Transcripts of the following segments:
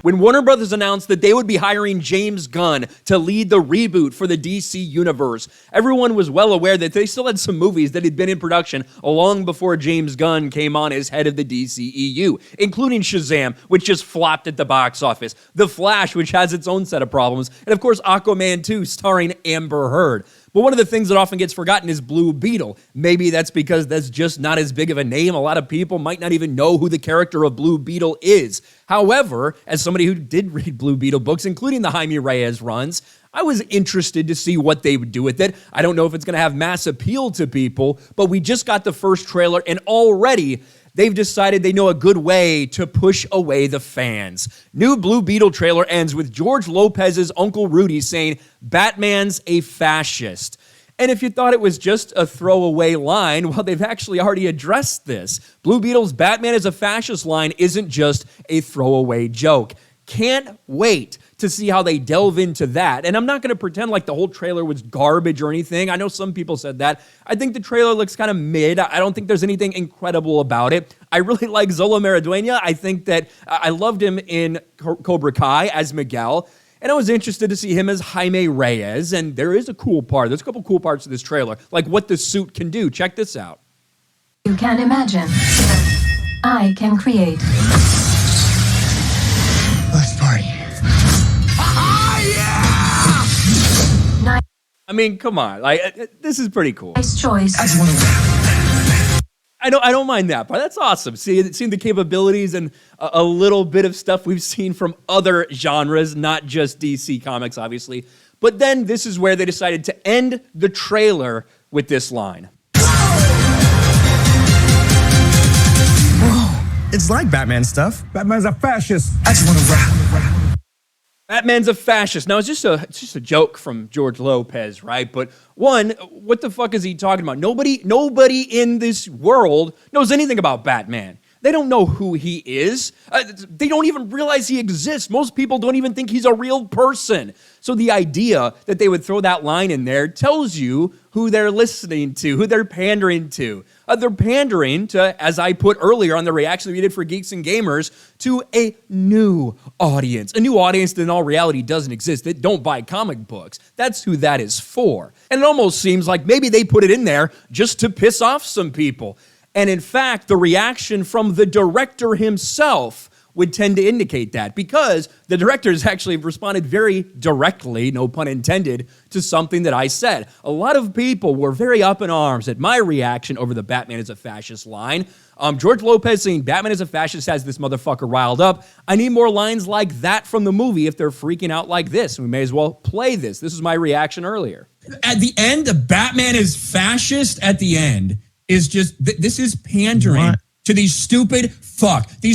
When Warner Brothers announced that they would be hiring James Gunn to lead the reboot for the DC universe, everyone was well aware that they still had some movies that had been in production long before James Gunn came on as head of the DCEU, including Shazam, which just flopped at the box office, The Flash, which has its own set of problems, and of course Aquaman 2 starring Amber Heard. But one of the things that often gets forgotten is Blue Beetle. Maybe that's because that's just not as big of a name. A lot of people might not even know who the character of Blue Beetle is. However, as somebody who did read Blue Beetle books, including the Jaime Reyes runs, I was interested to see what they would do with it. I don't know if it's going to have mass appeal to people, but we just got the first trailer, and already they've decided they know a good way to push away the fans. New Blue Beetle trailer ends with George Lopez's Uncle Rudy saying, "Batman's a fascist." And if you thought it was just a throwaway line, well, they've actually already addressed this. Blue Beetle's Batman is a fascist line isn't just a throwaway joke. Can't wait to see how they delve into that. And I'm not going to pretend like the whole trailer was garbage or anything. I know some people said that. I think the trailer looks kind of mid. I don't think there's anything incredible about it. I really like Zola Maraduena. I think that I loved him in Cobra Kai as Miguel. And I was interested to see him as Jaime Reyes. And there is a cool part. There's a couple cool parts of this trailer, like what the suit can do. Check this out. You can imagine. I can create. Let's party. I mean, come on. Like, this is pretty cool. Nice choice. I don't mind that part. That's awesome. Seeing the capabilities and a little bit of stuff we've seen from other genres, not just DC Comics, obviously. But then this is where they decided to end the trailer with this line. Whoa, it's like Batman stuff. Batman's a fascist. I just want to rap. Batman's a fascist. Now, it's just a joke from George Lopez, right? But one, what the fuck is he talking about? Nobody in this world knows anything about Batman. They don't know who he is. They don't even realize he exists. Most people don't even think he's a real person. So the idea that they would throw that line in there tells you who they're listening to, who they're pandering to. They're pandering to, as I put earlier on the reaction we did for Geeks and Gamers, to a new audience. A new audience that in all reality doesn't exist, that don't buy comic books. That's who that is for. And it almost seems like maybe they put it in there just to piss off some people. And in fact, the reaction from the director himself would tend to indicate that, because the director has actually responded very directly, no pun intended, to something that I said. A lot of people were very up in arms at my reaction over the Batman is a fascist line. George Lopez saying Batman is a fascist has this motherfucker riled up. I need more lines like that from the movie if they're freaking out like this. We may as well play this. This is my reaction earlier. At the end, the Batman is fascist at the end is just, this is pandering to these stupid fucking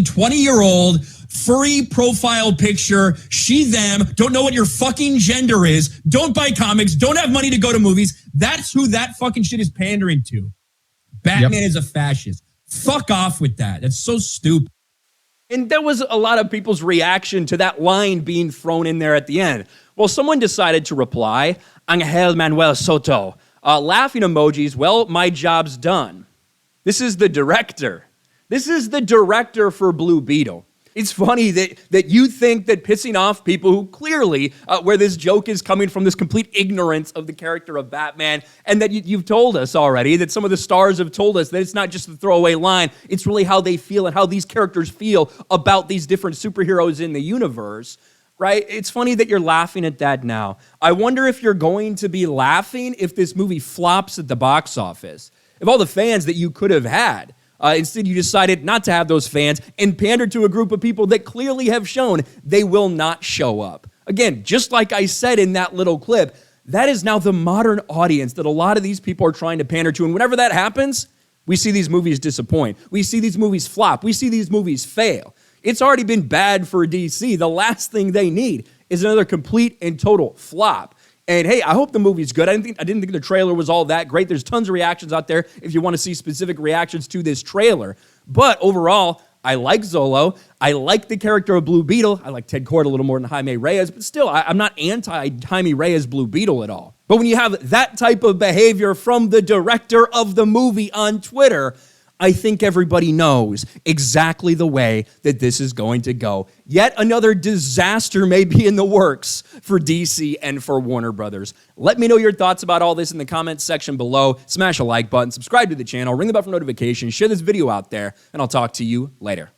20-year-old furry profile picture, she, them, don't know what your fucking gender is, don't buy comics, don't have money to go to movies. That's who that fucking shit is pandering to. Batman is a fascist. Fuck off with that. That's so stupid. And there was a lot of people's reaction to that line being thrown in there at the end. Well, someone decided to reply, Angel Manuel Soto. Laughing emojis, well, my job's done. This is the director. This is the director for Blue Beetle. It's funny that you think that pissing off people who clearly, where this joke is coming from, this complete ignorance of the character of Batman, and that you've told us already, that some of the stars have told us that it's not just a throwaway line, it's really how they feel and how these characters feel about these different superheroes in the universe. Right? It's funny that you're laughing at that now. I wonder if you're going to be laughing if this movie flops at the box office. If all the fans that you could have had, instead you decided not to have those fans and pander to a group of people that clearly have shown they will not show up. Again, just like I said in that little clip, that is now the modern audience that a lot of these people are trying to pander to. And whenever that happens, we see these movies disappoint. We see these movies flop. We see these movies fail. It's already been bad for DC. The last thing they need is another complete and total flop. And hey, I hope the movie's good. I didn't think the trailer was all that great. There's tons of reactions out there if you want to see specific reactions to this trailer. But overall, I like Zolo. I like the character of Blue Beetle. I like Ted Kord a little more than Jaime Reyes, but still, I'm not anti-Jaime Reyes Blue Beetle at all. But when you have that type of behavior from the director of the movie on Twitter, I think everybody knows exactly the way that this is going to go. Yet another disaster may be in the works for DC and for Warner Brothers. Let me know your thoughts about all this in the comments section below. Smash a like button, subscribe to the channel, ring the bell for notifications, share this video out there, and I'll talk to you later.